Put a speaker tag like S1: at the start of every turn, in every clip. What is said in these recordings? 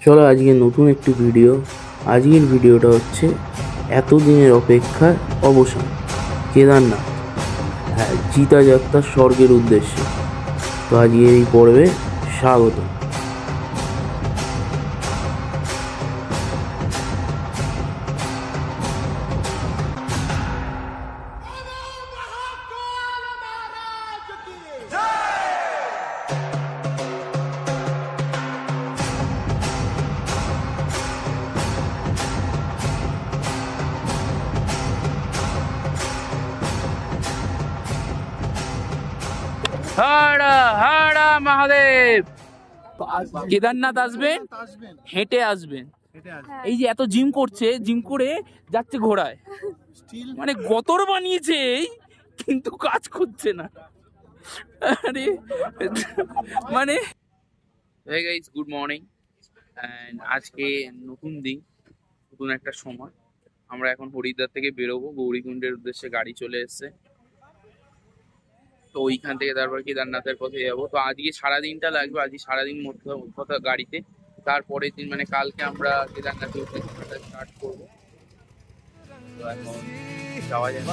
S1: চলো আজকে নতুন একটি ভিডিও। আজকের ভিডিওটা হচ্ছে এতদিনের অপেক্ষার অবসান, কেদারনাথ। হ্যাঁ, চিতা যাত্রা স্বর্গের উদ্দেশ্যে। তো আজকের এই পর্বে স্বাগত।
S2: হাড়া হাড়া মহাদেব। কেদারনাথ আসবেন, হেঁটে আসবেন। এই যে এত জিম করছে, জিম করে যাচ্ছে ঘোড়ায়, মানে গতর বানিয়েছে কিন্তু কাজ করছে না। আরে মানে hey guys, গুড মর্নিং। আজকে নতুন দিন, নতুন একটা সময়। আমরা এখন হরিদ্বার থেকে বেরোবো, গৌরীকুণ্ডের উদ্দেশ্যে গাড়ি চলে এসছে। তো ওইখান থেকে তারপর কেদারনাথের পথে যাবো। তো আজকে সারাদিনটা লাগবে, আজকে সারাদিন মধ্যে গাড়িতে। তারপরের দিন মানে কালকে আমরা কেদারনাথে উঠে স্টার্ট করবো। তো এখন যাওয়া যায়।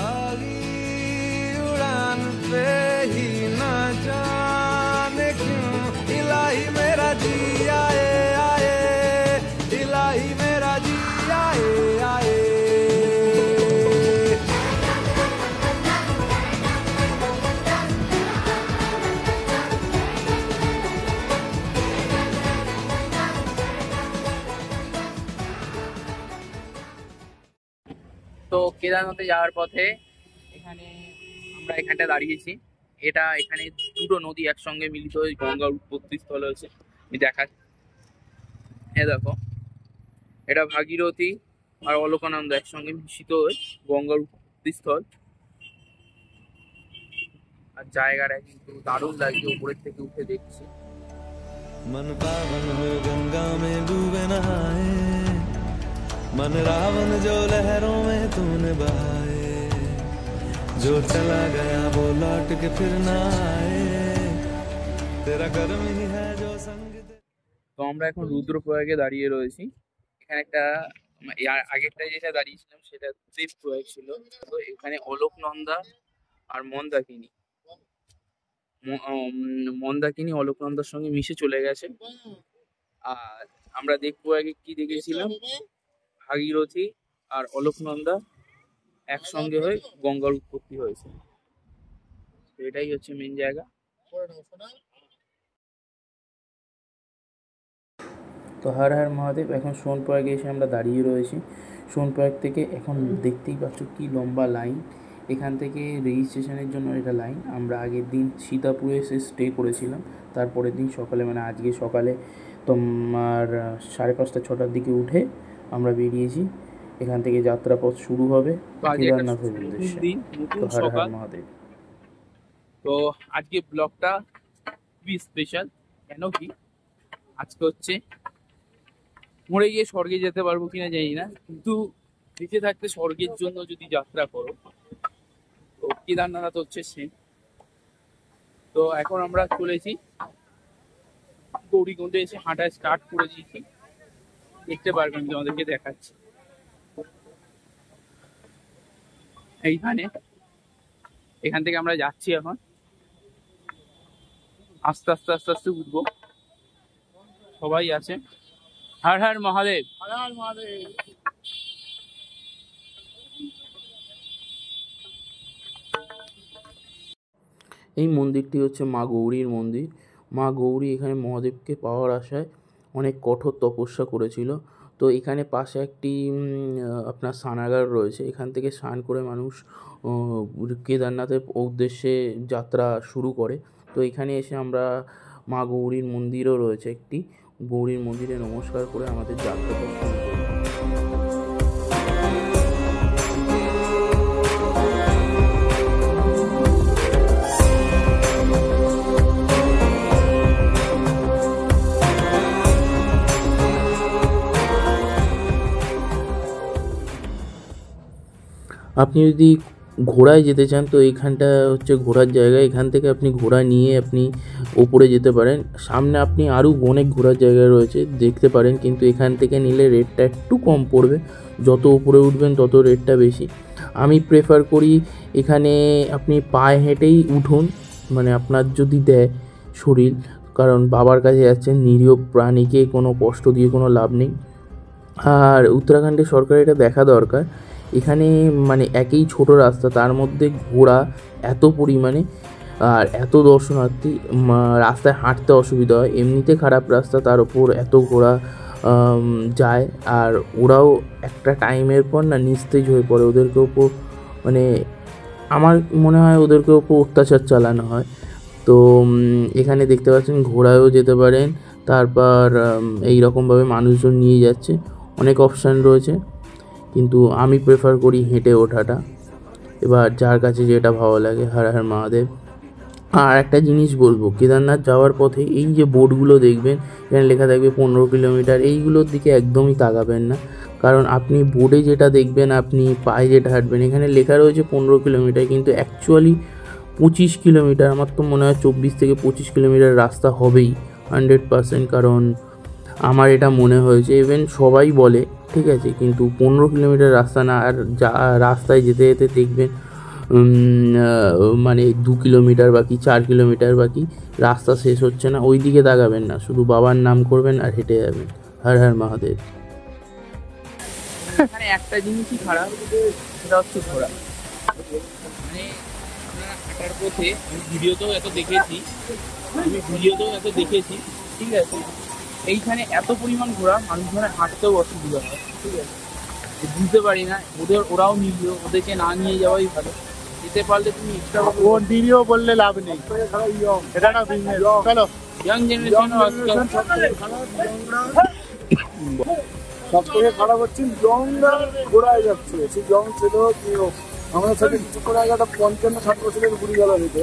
S2: তো কেদারনাথে যাওয়ার পথে আমরা এখানটা দাঁড়িয়েছি। এখানে দুটো নদী একসঙ্গে মিলিত হয়ে গঙ্গার উৎপত্তি স্থল হয়েছে। আমি দেখাচ্ছি, দেখো, এটা ভাগীরথী আর অলকানন্দা একসঙ্গে মিশিত হয়ে গঙ্গার উৎপত্তি স্থল। আর জায়গাটা কিন্তু দারুণ লাগছে, উপরের থেকে উঠে দেখছি।
S3: मन पावन हो गंगा में डूबे नहाए, मन रावण जो लहरों में तूने बहाए, जो चला गया वो लौट के फिर ना आए, तेरा कर्म ही है जो संग।
S2: তো আমরা এখন রুদ্রপ্রয়াগে দাঁড়িয়ে রয়েছি। এখানে একটা আগেরটায় যেটা দাঁড়িয়েছিলাম সেটা দেবপ্রয়াগ ছিল। তো এখানে অলকনন্দা আর মন্দাকিনী অলকনন্দার সঙ্গে মিশে চলে গেছে। আর আমরা দেবপ্রয়াগে কি দেখেছিলাম, ভাগীরথী আর অলকনন্দা একসঙ্গে হয়ে গঙ্গার উৎপত্তি হয়েছে। এটাই হচ্ছে মেন জায়গা।
S1: তো হর হর মহাদেব। এখন সোনপ্রয়াগে এসে আমরা দাঁড়িয়ে রয়েছি। সোনপ্রয়াগ থেকে এখন দেখতেই পাচ্ছ কি লম্বা লাইন। এখান থেকে রেজিস্ট্রেশনের জন্য এটা লাইন। আমরা আগের দিন সীতাপুরে এসে স্টে করেছিলাম। তারপরের দিন সকালে মানে আজকে সকালে তোমার 5:30 6টার দিকে উঠে আমরা বেরিয়েছি। এখান থেকে যাত্রাপথ শুরু হবে কেদারনাথের উদ্দেশ্যে। তো হর হর মহাদেব।
S2: তো আজকে ব্লগটা খুবই স্পেশাল। কেন কি, আজকে হচ্ছে মরে গিয়ে স্বর্গে যেতে পারবো কিনা জানি না, কিন্তু বেঁচে থাকতে স্বর্গের জন্য যদি যাত্রা করো তো কেদারনাথ হচ্ছে সে। তো এখন আমরা চলেছি গৌরীকুণ্ডে, এসে হাঁটা স্টার্ট করে দিয়েছি। দেখতে পারবেন, তোমাদেরকে দেখাচ্ছি। এখান থেকে আমরা যাচ্ছি এখন। আস্তে আস্তে আস্তে আস্তে উঠবো। সবাই আছে। হর হর মহাদেব, হর হর মহাদেব।
S1: এই মন্দিরটি হচ্ছে মা গৌরীর মন্দির। মা গৌরী এখানে মহাদেবকে পাওয়ার আশায় অনেক কঠোর তপস্যা করেছিল। তো এখানে পাশে একটি আপনার স্নানাগার রয়েছে। এখান থেকে স্নান করে মানুষ কেদারনাথের উদ্দেশ্যে যাত্রা শুরু করে। তো এখানে এসে আমরা মা গৌরীর মন্দিরও রয়েছে একটি, গৌরীর মন্দিরে নমস্কার করে আমাদের যাত্রাটা শুরু করি। আপনি যদি ঘোড়ায় যেতে চান তো এইখানটা হচ্ছে ঘোরার জায়গা, এখান থেকে আপনি ঘোড়া নিয়ে আপনি ওপরে যেতে পারেন। সামনে আপনি আরও অনেক ঘোরার জায়গা রয়েছে দেখতে পারেন, কিন্তু এখান থেকে নিলে রেটটা একটু কম পড়বে, যত উপরে উঠবেন তত রেটটা বেশি। আমি প্রেফার করি এখানে আপনি পায়ে হেঁটেই উঠুন, মানে আপনার যদি দেয় শরীর, কারণ বাবার কাছে যাচ্ছেন, নিরীহ প্রাণীকে কোনো কষ্ট দিয়ে কোনো লাভ নেই। আর উত্তরাখণ্ডের সরকার এটা দেখা দরকার, এখানে মানে একই ছোট রাস্তা তার মধ্যে ঘোড়া এত পরিমাণে আর এত দর্শনার্থী, রাস্তায় হাঁটতে অসুবিধা হয়, এমনিতে খারাপ রাস্তা, তার ওপর এত ঘোড়া যায়। আর ওরাও একটা টাইমের পর না নিস্তেজ হয়ে পড়ে, ওদেরকে ওপর মানে আমার মনে হয় ওদেরকে ওপর অত্যাচার চালানো হয়। তো এখানে দেখতে পাচ্ছেন ঘোড়ায়ও যেতে পারেন, তারপর এই রকমভাবে মানুষজন নিয়ে যাচ্ছে, অনেক অপশান রয়েছে, কিন্তু আমি প্রেফার করি হেঁটে ওঠাটা। এবার যার কাছে যেটা ভালো লাগে। হর হর মহাদেব। আর একটা জিনিস বলবো, কেদারনাথ যাওয়ার পথে এই যে বোর্ডগুলো দেখবেন এখানে লেখা থাকবে 15 কিলোমিটার, এইগুলোর দিকে একদমই তাকাবেন না, কারণ আপনি বোর্ডে যেটা দেখবেন, আপনি পায়ে যেটা হাঁটবেন, এখানে লেখা রয়েছে 15 কিলোমিটার, কিন্তু অ্যাকচুয়ালি 25 কিলোমিটার। আমার তো মনে হয় 24 থেকে 25 কিলোমিটার রাস্তা হবেই 100%, কারণ আমার এটা মনে হয়েছে, ইভেন সবাই বলে, ঠিক আছে, কিন্তু 15 কিলোমিটার রাস্তা না। আর যা রাস্তায় যেতে যেতে দেখবেন মানে 2 কিলোমিটার বাকি, 4 কিলোমিটার বাকি, রাস্তা শেষ হচ্ছে না, ওই দিকে তাকাবেন না, শুধু বাবার নাম করবেন আর হেঁটে যাবেন। হর হর মহাদেব।
S2: এখানে একটা জিনিসই খারাপ, সেটা হচ্ছে ঘোড়া। মানে আপনারা হাঁটার পথে আমি ভিডিওতেও এত দেখেছি, ঠিক আছে, এইখানে এত পরিমাণ ঘোড়া, মানুষজনের হাঁটতেও অসুবিধা হয়, ঠিক আছে। বুঝতে পারি না, ওরাও নিল, ওদেরকে না নিয়ে যাওয়াই ভালো। যেতে পারলে তুমি এক্সট্রা
S4: ভিডিও বললে লাভ নেই, এটা না বিজনেস। চলো,
S2: ইয়াং জেনারেশন
S4: সব থেকে খারাপ হচ্ছে ইয়ংরা ঘোড়ায় যাচ্ছে, সেই ইয়ং ছেলে হোক মেয়ে হোক। আমাদের সাথে কিছু করে আগে একটা 55-60 বছরের বুড়ি গেল হইতে,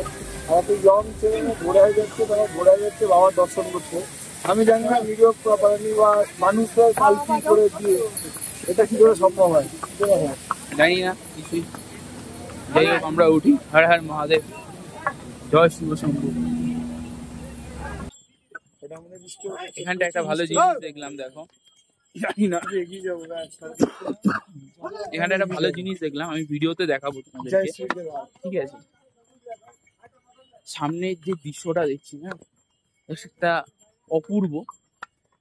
S4: আর একটা ইয়ং ছেলে ঘোড়ায় যাচ্ছে, তারা ঘোড়ায় যাচ্ছে বাবার দর্শন করতে। আমি জানি না ভিডিও পারেনি বা মানুষরা পাল্টি করে দিয়ে এটা কি করে সম্ভব হয়, কি করে হয়
S2: জানি না কিছুই। যাই হোক, আমরা উঠি। হর হর মহাদেব, জয় শিব শম্ভু।
S4: এটা মনে বৃষ্টি
S2: এখানটা একটা ভালো জিনিস দেখলাম, দেখো, জানি না,
S4: এগিয়ে যাবো না।
S2: এখানটা একটা ভালো জিনিস দেখলাম, আমি ভিডিওতে দেখাবো তোমাদেরকে, ঠিক আছে। সামনের যে দৃশ্যটা দেখছি না, সেটা অপূর্ব।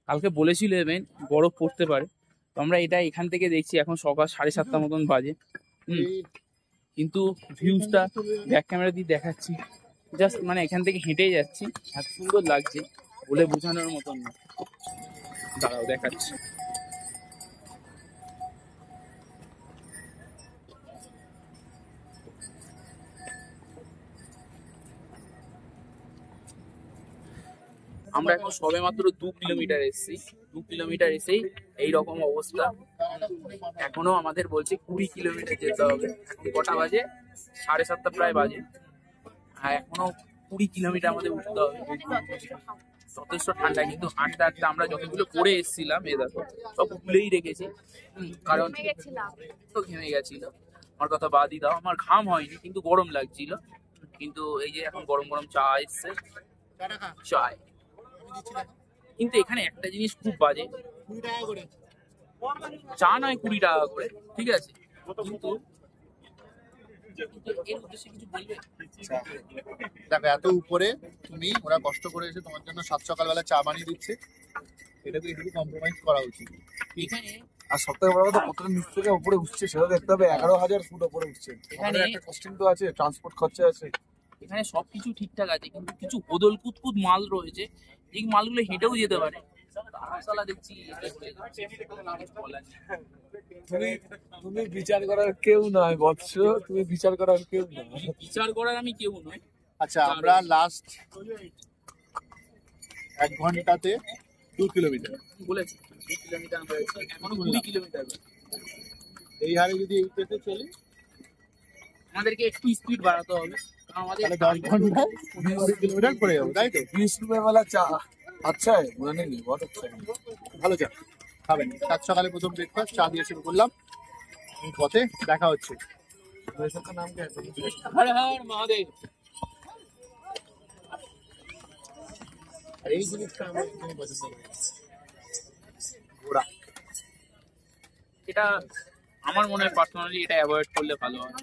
S2: কালকে বলেছিল এবেন বরফ পড়তে পারে, তো আমরা এটা এখান থেকে দেখছি, এখন সকাল 7:30 মতন বাজে। কিন্তু ভিউজটা ব্যাক ক্যামেরা দিয়ে দেখাচ্ছি, জাস্ট মানে এখান থেকে হেঁটেই যাচ্ছি, এত সুন্দর লাগছে বলে বোঝানোর মতন না। দাঁড়াও দেখাচ্ছি। আমরা এখন সবে মাত্র 2 কিলোমিটার এসেছি, 2 কিলোমিটার এসেই এইরকম অবস্থা। এখনো আমাদের বলছে 20 কিলোমিটার যেতে হবে। কটা বাজে? 7:30 প্রায় বাজে, আর এখনো 20 কিলোমিটার আমাদের উঠতে হবে। যথেষ্ট ঠান্ডা, কিন্তু হাঁটতে হাঁটতে আমরা যতগুলো করে এসেছিলাম এ দেখো সব খুলেই রেখেছি, কারণ তো ঘেমে গেছিল। আমার কথা বাদই দাও, আমার ঘাম হয়নি কিন্তু গরম লাগছিল। কিন্তু এই যে এখন গরম গরম চা এসছে, চায়। কিন্তু এখানে একটা জিনিস খুব বাজে, চা নয় 20 টাকা করে, ঠিক আছে, কিন্তু এর উদ্দেশ্যে কিছু বলবে?
S5: দেখো, এত উপরে তুমি, ওরা কষ্ট করে এসে তোমার জন্য 7 সকালবেলা চা বানিয়ে দিচ্ছে, এটাকে একটু কম্প্রোমাইজ করা উচিত।
S2: এখানে
S4: আর সবথেকে বড় কথা, কতটা নিচ থেকে উপরে উঠছে সেটা দেখতে হবে। 11,000 ফুট উপরে উঠছে, এখানে একটা কস্টিং তো আছে, ট্রান্সপোর্ট খরচা আছে।
S2: এখানে সবকিছু ঠিকঠাক আছে, কিন্তু কিছু হোদল কুতকুত মাল রয়েছে, এই মালগুলো হেঁটেও যেতে পারে। দেখছি
S4: তুমি বিচার করার কেউ নয় বৎস, তুমি বিচার করার কেউ নয়।
S2: বিচার করার আমি কেউ নয়।
S5: আচ্ছা, আমরা লাস্ট 1 ঘন্টাতে 2 কিলোমিটার
S2: বলেছি, 2 কিলোমিটার হয়েছে, এখনো 20 কিলোমিটার।
S5: এই হারে যদি এই পেতে চলি,
S2: আমাদেরকে একটু স্পিড বাড়াতে হবে, কারণ আমাদের
S5: 10 ঘন্টায় 20 কিলোমিটার পড়ে যাবো, তাই তো?
S4: 20 रुपए वाला चा अच्छा है, बुरा नहीं, बहुत अच्छा है।
S5: ভালো চা খাবেন। 7 সকালে প্রথম ব্রেকফাস্ট চা দিয়ে শুরু করলাম, পথে দেখা হচ্ছে। नाम क्या है?
S2: हर हर महादेव।
S5: এই জিনিসটা আমার একদমই পছন্দ করি না।
S2: ঘোড়া, এটা আমার মনে হয় পার্সোনালি এটা অ্যাভয়েড করলে ভালো হয়।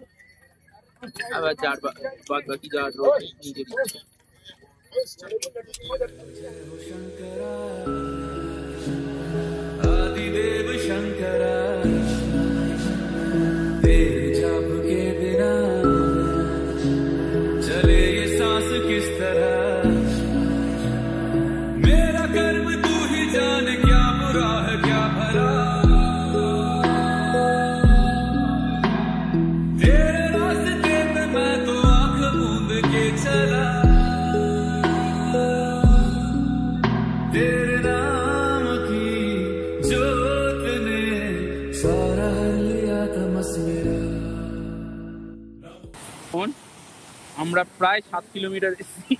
S2: আবার যার বাদ বাকি যা রোগ নিজের ইচ্ছে।
S3: आदिदेव शंकरा तेरे जाप के बिना चले ये सांस किस तरह मेरा कर्म तू ही जाने क्या बुरा है क्या भला तेरे रास्ते पे मैं तो आंख मूंद के चला तेरे नाम की जोत ने सारा लिया तमस मेरा।
S2: এখন আমরা প্রায় 7 কিলোমিটার এসেছি,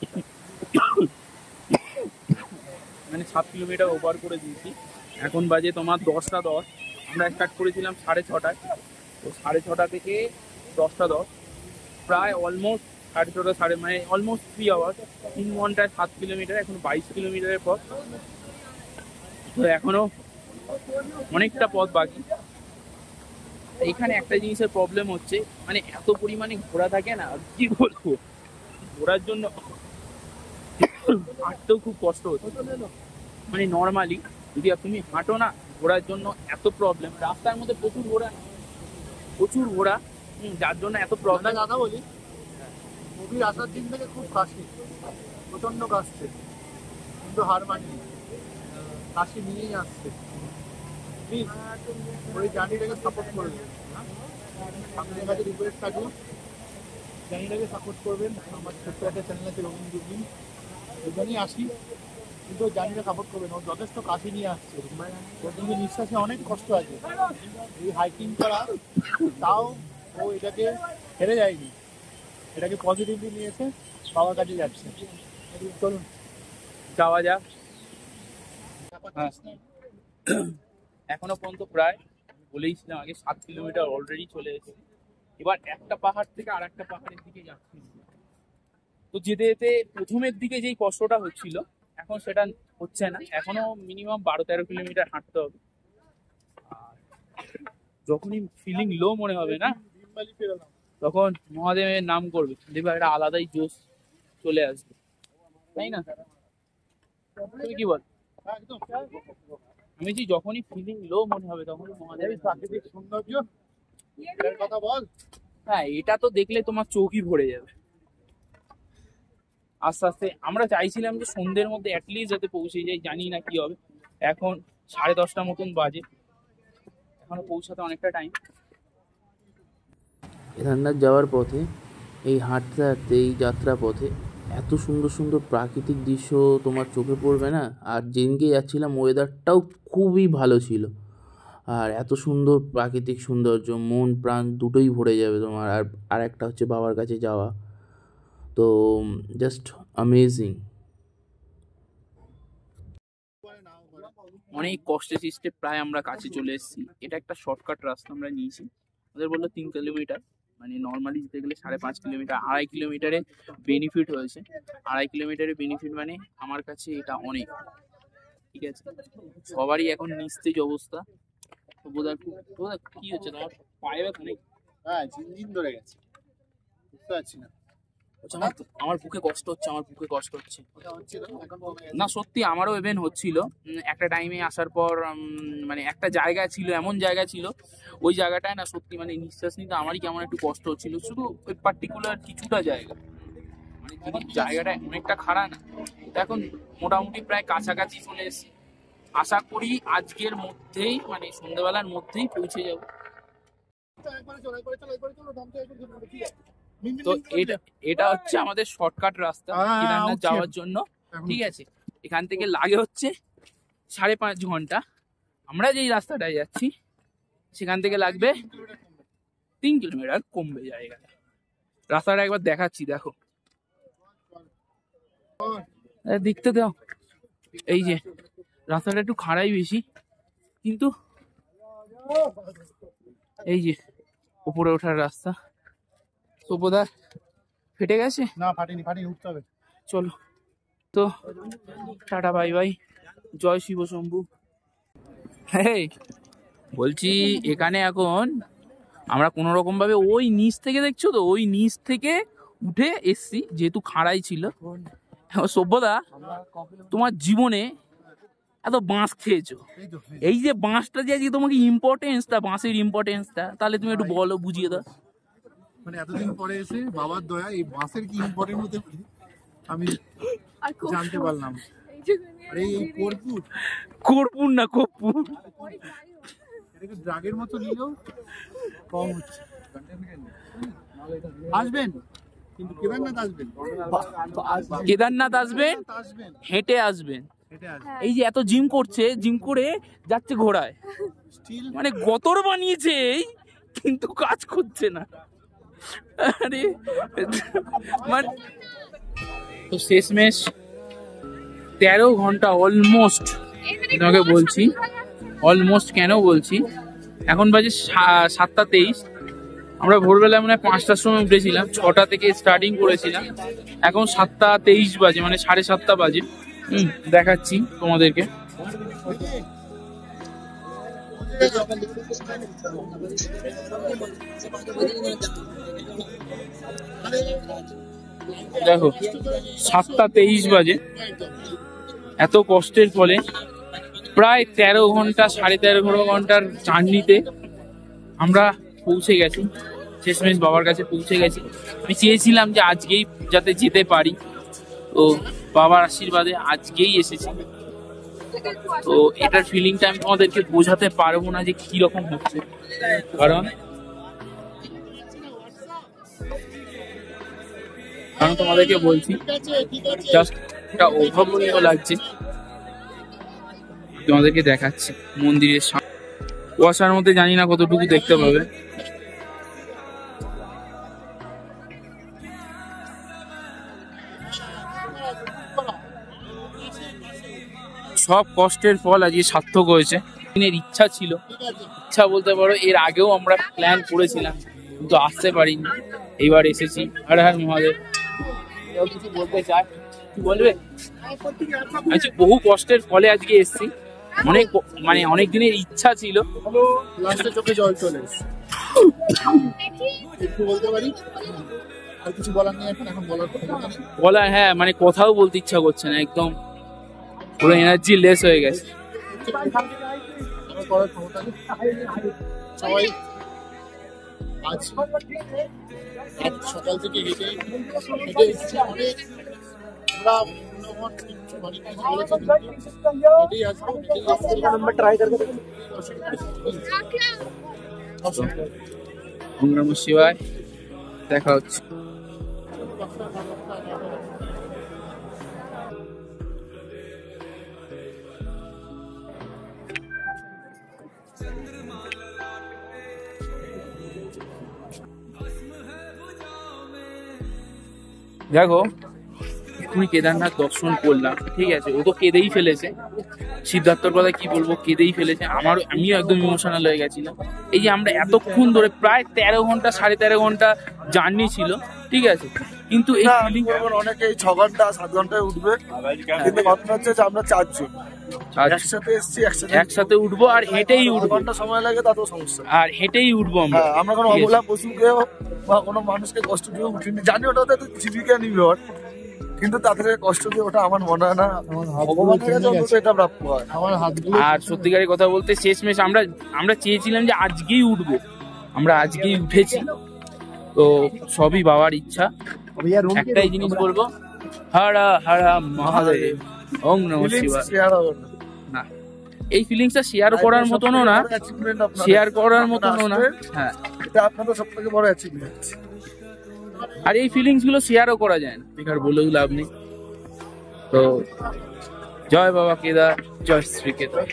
S2: মানে 7 কিলোমিটার ওভার করে দিয়েছি। এখন বাজে তোমার 10টা 10। আমরা স্টার্ট করেছিলাম 6:30টায়, তো 6:30 থেকে 10টা 10, প্রায় অলমোস্ট 6:30 মানে অলমোস্ট 3 আওয়ার, 3 ঘন্টায় 7 কিলোমিটার। এখন 22 কিলোমিটারের পথ, তো এখনো অনেকটা পথ বাকি। এখানে একটা জিনিসের প্রবলেম হচ্ছে, মানে এত পরিমাণে ঘোড়া থাকে না, কি বলবো, ঘোড়ার জন্য হাঁটতেও খুব কষ্ট হচ্ছে। মানে নর্মালি যদি তুমি হাঁটো না, ঘোড়ার জন্য এত প্রবলেম। রাস্তার মধ্যে প্রচুর ঘোড়া, যার জন্য এত প্রবলেম।
S5: দাদা বলি, মুভির আসার দিন থেকে খুব কাশি, প্রচন্ড কাশছে, কিন্তু হার মানি, কাশি নিয়েই আসছে। প্লিজ ওই জার্নিটাকে সাপোর্ট করবেন, আপনাদের কাছে রিকোয়েস্ট থাকলো, জার্নিটাকে সাপোর্ট করবেন। আমার ছোট্ট একটা চ্যানেল আছে রবীন দুর্দিন, ওইখানেই আসি, কিন্তু ওই জার্নিটা সাপোর্ট করবেন। ও যথেষ্ট কাশি নিয়ে আসছে, ওর কিন্তু নিঃশ্বাসে অনেক কষ্ট আছে এই হাইকিং করা, তাও ও এটাকে হেরে যায়নি, এটাকে পজিটিভলি নিয়েছে, বাবার কাছে যাচ্ছে। চলুন
S2: যাওয়া যাক। হ্যাঁ, এখনো পর্যন্ত প্রায় বলেইছিলাম আগে 7 কিলোমিটার অলরেডি চলে এসেছি। এবার একটা পাহাড় থেকে আর একটা পাহাড়ের দিকে যাচ্ছি। তো যেতে যেতে প্রথমের দিকে যেই কষ্টটা হচ্ছিল, এখন সেটা হচ্ছে না। এখনো মিনিমাম 12-13 কিলোমিটার হাঁটতে হবে। আর যখনই ফিলিং লো মনে হবে না, তখন মহাদেবের নাম করবে, দেখবে একটা আলাদাই জোশ চলে আসবে, তাই না? তুমি কি বল? আমি যে যখনই ফিলিং লো মনে হবে তখনই মহাদেবের
S5: প্রাকৃতিক সৌন্দর্য এটার কথা বল।
S2: হ্যাঁ, এটা তো দেখলে তোমার চোখই ভরে যাবে। আস্তে আস্তে আমরা চাইছিলাম যে সন্ধ্যের মধ্যে অ্যাটলিস্ট যাতে পৌঁছে যাই, জানি না কি হবে। এখন 10:30 মতন বাজে, এখনো পৌঁছাতে অনেকটা টাইম।
S1: কেদারনাথ যাওয়ার পথে এই হাঁটতে হাঁটতে এই যাত্রা পথে এত সুন্দর সুন্দর প্রাকৃতিক দৃশ্য তোমার চোখে পড়বে না। আর যেদিনকে যাচ্ছিলাম ওয়েদারটাও খুবই ভালো ছিল, আর এত সুন্দর প্রাকৃতিক সৌন্দর্য, মন প্রাণ দুটোই ভরে যাবে তোমার। আর একটা হচ্ছে বাবার কাছে যাওয়া, তো জাস্ট অ্যামেজিং।
S2: অনেক কষ্টে সৃষ্টে প্রায় আমরা কাছে চলে এসেছি। এটা একটা শর্টকাট রাস্তা আমরা নিয়েছি। ওদের বললো 3 কিলোমিটার, মানে নর্মালি যেতে গেলে 5.5 কিলোমিটার। 2.5 কিলোমিটারে বেনিফিট হয়েছে। 2.5 কিলোমিটারের বেনিফিট মানে আমার কাছে এটা অনেক, ঠিক আছে? সবারই এখন নিস্তেজ অবস্থা। তো বোধহয় কি হচ্ছে তোমার পায়ে ব্যথা নেই?
S5: হ্যাঁ, ঝিনঝিন ধরে গেছে, বুঝতে পারছি না।
S2: আমার বুকে কষ্ট হচ্ছে,
S5: ওটা হচ্ছিল, এখন কমে গেছে।
S2: না সত্যি আমারও ইভেন হচ্ছিল। একটা টাইমে আসার পর মানে একটা জায়গা ছিল, এমন জায়গা ছিল, ওই জায়গাটায় না সত্যি মানে নিঃশ্বাস নিতে আমারই কেমন একটু কষ্ট হচ্ছিল, শুধু ওই পার্টিকুলার কিছুটা জায়গা, মানে জায়গাটা অনেকটা খারাপ না। তো এখন মোটামুটি প্রায় কাছাকাছি চলে এসেছি। আশা করি আজকের মধ্যেই, মানে সন্ধ্যাবেলার মধ্যেই পৌঁছে যাব। তো এটা হচ্ছে আমাদের শর্টকাট রাস্তা কেদারনাথ যাওয়ার জন্য, ঠিক আছে? এখান থেকে লাগে হচ্ছে 5.5 ঘন্টা। আমরা যেই রাস্তাটায় যাচ্ছি সেখান থেকে লাগবে 3 কিলোমিটার কমবে জায়গাটা। রাস্তাটা একবার দেখাচ্ছি, দেখো, দেখতে দাও। এই যে রাস্তাটা একটু খাড়াই বেশি, কিন্তু এই যে উপরে ওঠার রাস্তা, সভ্যদা ফেটে গেছে?
S5: না ফাটেনি, উঠতে হবে।
S2: চলো তো, টাটা বাই বাই, জয় শিব শম্ভু। হ্যাঁ বলছি, এখানে এখন আমরা কোনো রকম ভাবে ওই নিচ থেকে, দেখছো তো, ওই নিচ থেকে উঠে এসছি, যেহেতু খাড়াই ছিল। সভ্যদা, তোমার জীবনে এত বাঁশ খেয়েছো, এই যে বাঁশটা যে আজকে তোমাকে ইম্পর্টেন্সটা, বাঁশের ইম্পর্টেন্সটা, তাহলে তুমি একটু বলো, বুঝিয়ে দাও।
S5: মানে এতদিন পরে এসে বাবার দয়া এই বাসের কি ইম্পর্টেন্ট হতে পারে আমি জানতে পারলাম। আরে এই
S2: কর্পূর না কর্পূর,
S5: এটাকে ড্রাগের মতো নিলেও কম হচ্ছে। আসবেন কিন্তু কেদারনাথ আসবেন,
S2: কেদারনাথ আসবেন, হেঁটে আসবেন। এই যে এত জিম করছে, জিম করে যাচ্ছে ঘোড়ায়,
S5: স্টিল
S2: মানে গতর বানিয়েছে এই, কিন্তু কাজ করছে না। আরে মানে তো শেষমেশ 13 ঘন্টা অলমোস্ট, তোমাকে বলছি অলমোস্ট, কেন বলছি, এখন বাজে 7টা 23। আমরা ভোরবেলায় মানে 5টার সময় উঠেছিলাম, 6টা থেকে স্টার্টিং করেছিলাম, এখন 7টা 23 বাজে, মানে 7:30 বাজে। দেখাচ্ছি তোমাদেরকে। দেখো 7টা 23 বাজে। এত কষ্টের ফলে প্রায় 13 ঘন্টা, 13.5 ঘন্টার জার্নিতে আমরা পৌঁছে গেছি, শেষমেশ বাবার কাছে পৌঁছে গেছি। আমি চেয়েছিলাম যে আজকেই যাতে যেতে পারি, তো বাবার আশীর্বাদে আজকেই এসেছি। তো এটার ফিলিংটা আমি তোমাদেরকে বোঝাতে পারবো না যে কি রকম হচ্ছে, কারণ তোমাদেরকে বলছি জাস্ট একটা অভাবনীয় লাগছে। তোমাদেরকে দেখাচ্ছি মন্দিরের সামনে, কুয়াশার মধ্যে জানি না কতটুকু দেখতে পাবে। সব কষ্টের ফল আজকে সার্থক হয়েছে। দিনের ইচ্ছা ছিল, ইচ্ছা বলতে পারো, এর আগেও আমরা প্ল্যান করেছিলাম কিন্তু আসতে পারিনি, এইবার এসেছি। হর হর মহাদেব। কিছু বলতে চাই, কি বলবে? আচ্ছা, বহু কষ্টের ফলে আজকে এসেছি, অনেক মানে অনেক দিনের ইচ্ছা ছিল।
S5: লাস্টে চোখে জল চলে এসেছে। একটু বলতে পারি, আর কিছু বলার নেই এখন
S2: বলা, হ্যাঁ মানে কথাও বলতে ইচ্ছা করছে না, একদম পুরো এনার্জি লেস হয়ে গেছে।
S5: সবাই আজ সকাল থেকে হেঁটে এসেছি, অনেক
S2: ওম নমঃ শিবায়। দেখা হচ্ছে। দেখো এখনই কেদারনাথ দর্শন করলাম, ঠিক আছে, ও তো কেঁদেই ফেলেছে। সিদ্ধার্থর কথা কি বলবো, কেঁদেই ফেলেছে। আমিও একদম ইমোশনাল হয়ে গেছিলাম। এই যে আমরা এতক্ষণ ধরে প্রায় 13 ঘন্টা, 13.5 ঘন্টা জার্নি ছিল, ঠিক আছে, কিন্তু এই
S4: অনেকে 6 ঘন্টা 7 ঘন্টায় উঠবে, কিন্তু ঘটনা হচ্ছে যে আমরা 4 জন একসাথে এসেছি,
S2: একসাথে উঠবো আর হেঁটেই উঠবো,
S4: ঘন্টা সময় লাগে তাতেও সমস্যা,
S2: আর হেঁটেই উঠবো আমরা।
S4: আমরা কোনো অবলা পশুকেও বা কোনো মানুষকে কষ্ট দিয়ে উঠিনি, জানি ওটা তো জীবিকা নির্ভর, কিন্তু তাদের কষ্ট দিয়ে ওটা আমার মনে হয় না ভগবানের কাছে অন্তত এটা প্রাপ্য হয়।
S5: আমার হাতগুলো,
S2: আর সত্যিকারের কথা বলতে শেষমেশ আমরা চেয়েছিলাম যে আজকেই উঠবো, আমরা আজকেই উঠেছি। তো সবই বাবার ইচ্ছা। একটাই জিনিস বলবো, হর হর মহাদেব, ওং নমঃ শিবায়। না, এই ফিলিংসটা শেয়ার করার মতনও না, শেয়ার করার মতনও না। হ্যাঁ,
S4: এটা আপনাদের সবথেকে বড় অ্যাচিভমেন্ট।
S2: আর এই ফিলিংস গুলো শেয়ারও করা যায় না, বেকার বলেও লাভ নেই। তো জয় বাবা কেদার, জয় শ্রী কেদার।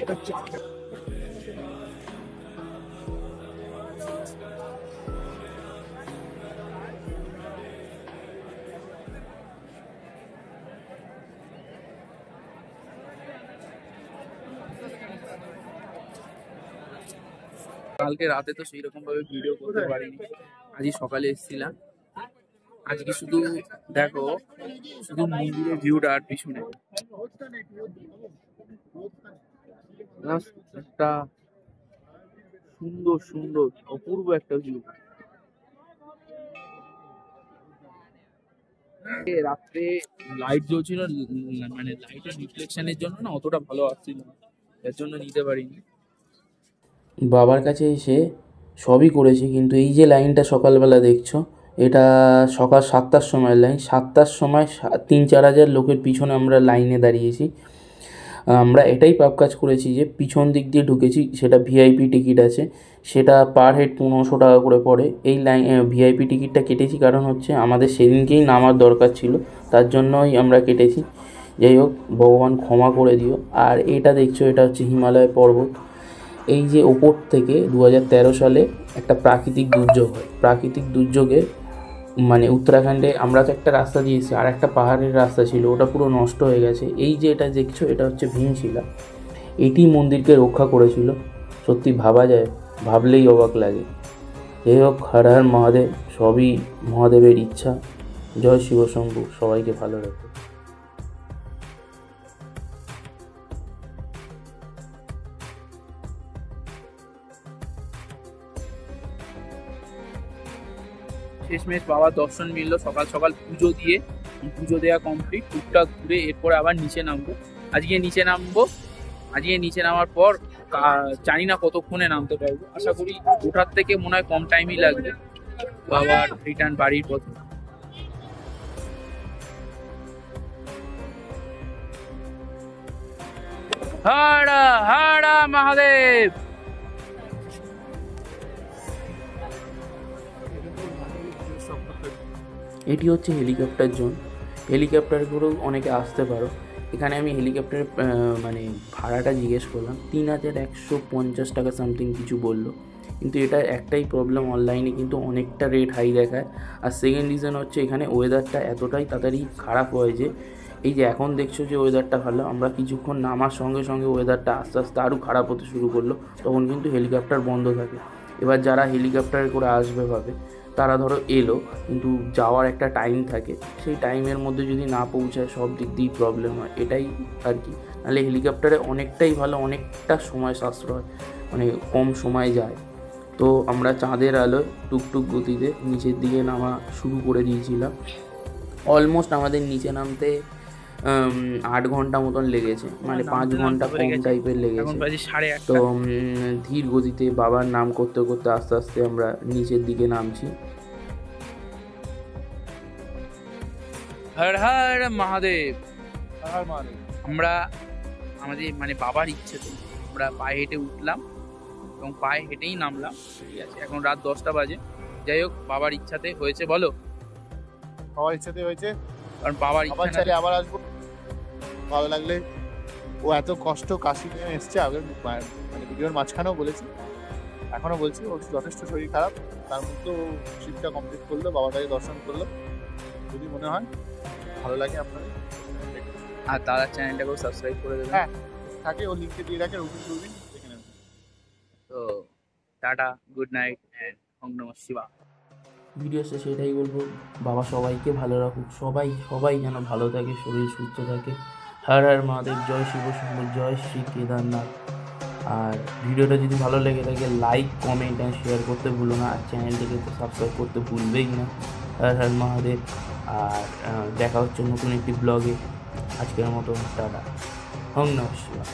S2: কালকে রাতে তো সেই রকম ভাবে ভিডিও করতে পারিনি, আজই সকালে এসেছিলাম। আজকে শুধু দেখো, শুধু মন্দিরের ভিউটা আর পিছনে একটা সুন্দর সুন্দর অপূর্ব একটা ভিউ। রাত্রে লাইট জ্বলছিল, মানে লাইটের রিফ্লেকশনের জন্য না অতটা ভালো আসছিল না, এর জন্য নিতে পারিনি।
S1: বাবার কাছে এসে সবই করেছি, কিন্তু এই যে লাইনটা সকালবেলা দেখছো, এটা সকাল 7টার সময় লাইন। 7টার সময় 3-4 হাজার লোকের পিছনে আমরা লাইনে দাঁড়িয়েছি। আমরা এটাই পাপ কাজ করেছি যে পিছন দিক দিয়ে ঢুকেছি, সেটা ভিআইপি টিকিট আছে, সেটা পার হেড 1500 টাকা করে পড়ে। এই লাইন ভিআইপি টিকিটটা কেটেছি কারণ হচ্ছে আমাদের সেদিনকেই নামার দরকার ছিল, তার জন্যই আমরা কেটেছি। যাই হোক, ভগবান ক্ষমা করে দিও। আর এটা দেখছো, এটা হচ্ছে হিমালয় পর্বত। এই যে ওপর থেকে 2013 সালে একটা প্রাকৃতিক দুর্যোগ হয়, প্রাকৃতিক দুর্যোগে মানে উত্তরাখণ্ডে আমরা তো একটা রাস্তা দিয়েছি, আর একটা পাহাড়ের রাস্তা ছিল, ওটা পুরো নষ্ট হয়ে গেছে। এই যে এটা দেখছো, এটা হচ্ছে ভীমশিলা, এটি মন্দিরকে রক্ষা করেছিল। সত্যি ভাবা যায়, ভাবলেই অবাক লাগে। এই হোক, হর হর মহাদেব, সবই মহাদেবের ইচ্ছা। জয় শিবশম্ভু, সবাইকে ভালো রাখো।
S2: শেষমেশ বাবার দর্শন মিলল, সকাল সকাল পুজো দিয়ে, পুজো দেওয়া কমপ্লিট, টুকটাক ঘুরে এরপরে আবার নিচে নামবো। আজকে নিচে নামার পর জানি না কতক্ষণে নামতে পারবো, আশা করি ওঠার থেকে মনে হয় কম টাইমই লাগবে বাবার রিটার্ন বাড়ির পথে। হর হর মহাদেব।
S1: এটি হচ্ছে হেলিকপ্টার জোন। হেলিকপ্টার করেও অনেকে আসতে পারো। এখানে আমি হেলিকপ্টারের মানে ভাড়াটা জিজ্ঞেস করলাম, 3150 টাকা সামথিং কিছু বললো। কিন্তু এটা একটাই প্রবলেম, অনলাইনে কিন্তু অনেকটা রেট হাই দেখায়। আর সেকেন্ড রিজন হচ্ছে এখানে ওয়েদারটা এতটাই তাড়াতাড়ি খারাপ হয় যে, এই যে এখন দেখছো যে ওয়েদারটা ভালো, আমরা কিছুক্ষণ নামার সঙ্গে সঙ্গে ওয়েদারটা আস্তে আস্তে আরও খারাপ হতে শুরু করলো, তখন কিন্তু হেলিকপ্টার বন্ধ থাকে। এবার যারা হেলিকপ্টারে করে আসবে ভাবে, তারা ধরো এলো, কিন্তু যাওয়ার একটা টাইম থাকে, সেই টাইমের মধ্যে যদি না পৌঁছায় সব দিক দিয়েই প্রবলেম হয়, এটাই আর কি। নাহলে হেলিকপ্টারে অনেকটাই ভালো, অনেকটা সময় সাশ্রয়, মানে কম সময় যায়। তো আমরা চাঁদের আলোয় টুকটুক গতিতে নিচের দিকে নামা শুরু করে দিয়েছিলাম। অলমোস্ট আমাদের নিচে নামতে 8 ঘন্টা মতন লেগেছে, মানে 5 ঘন্টা কম টাইপের লেগেছে। তো ধীর গতিতে বাবার নাম করতে করতে আস্তে আস্তে আমরা নিচের দিকে নামছি।
S2: হর হর মহাদেব। আমরা আমাদের মানে বাবার ইচ্ছেতে আমরা পায়ে হেঁটে উঠলাম এবং পায়ে হেঁটেই নামলাম। ঠিক আছে, এখন রাত 10টা বাজে। যাই হোক, বাবার ইচ্ছাতে হয়েছে। বলো,
S5: বাবার ইচ্ছাতে হয়েছে,
S2: কারণ বাবার
S5: আবার
S2: ইচ্ছা
S5: চাইলে আবার আসবো। ভালো লাগলে, ও এত কষ্ট কাশি নিয়ে এসছে, আগের মানে ভিডিওর মাঝখানেও বলেছি, এখনো বলছি, ওর যথেষ্ট শরীর খারাপ, তার মধ্যে ও শিফটটা কমপ্লিট করলো, বাবাটাকে দর্শন করলো। যদি মনে হয় ভালো লাগে আপনাদের,
S2: আর দাদার চ্যানেলটাকেও সাবস্ক্রাইব করে দেবেন।
S5: হ্যাঁ, থাকে ও লিঙ্কে দিয়ে রাখে, রুবিন দেখে নেবেন।
S2: তো টাটা, গুড নাইট অ্যান্ড ওম নমঃ শিবায়।
S1: ভিডিও শেষে এটাই বলবো, বাবা সবাইকে ভালো রাখুক, সবাই যেন ভালো থাকে, শরীর সুস্থ থাকে। হর হর মহাদেব, জয় শিব শম্ভু, জয় শ্রী কেদারনাথ। আর ভিডিওটা যদি ভালো লেগে থাকে, লাইক, কমেন্ট অ্যান্ড শেয়ার করতে ভুলো না। আর চ্যানেলটিকে তো সাবস্ক্রাইব করতে ভুলবেই না। হর হর মহাদেব। আর দেখা হচ্ছে নতুন একটি ব্লগে। আজকের মতো টাটা, ওম নমঃ শিবায়।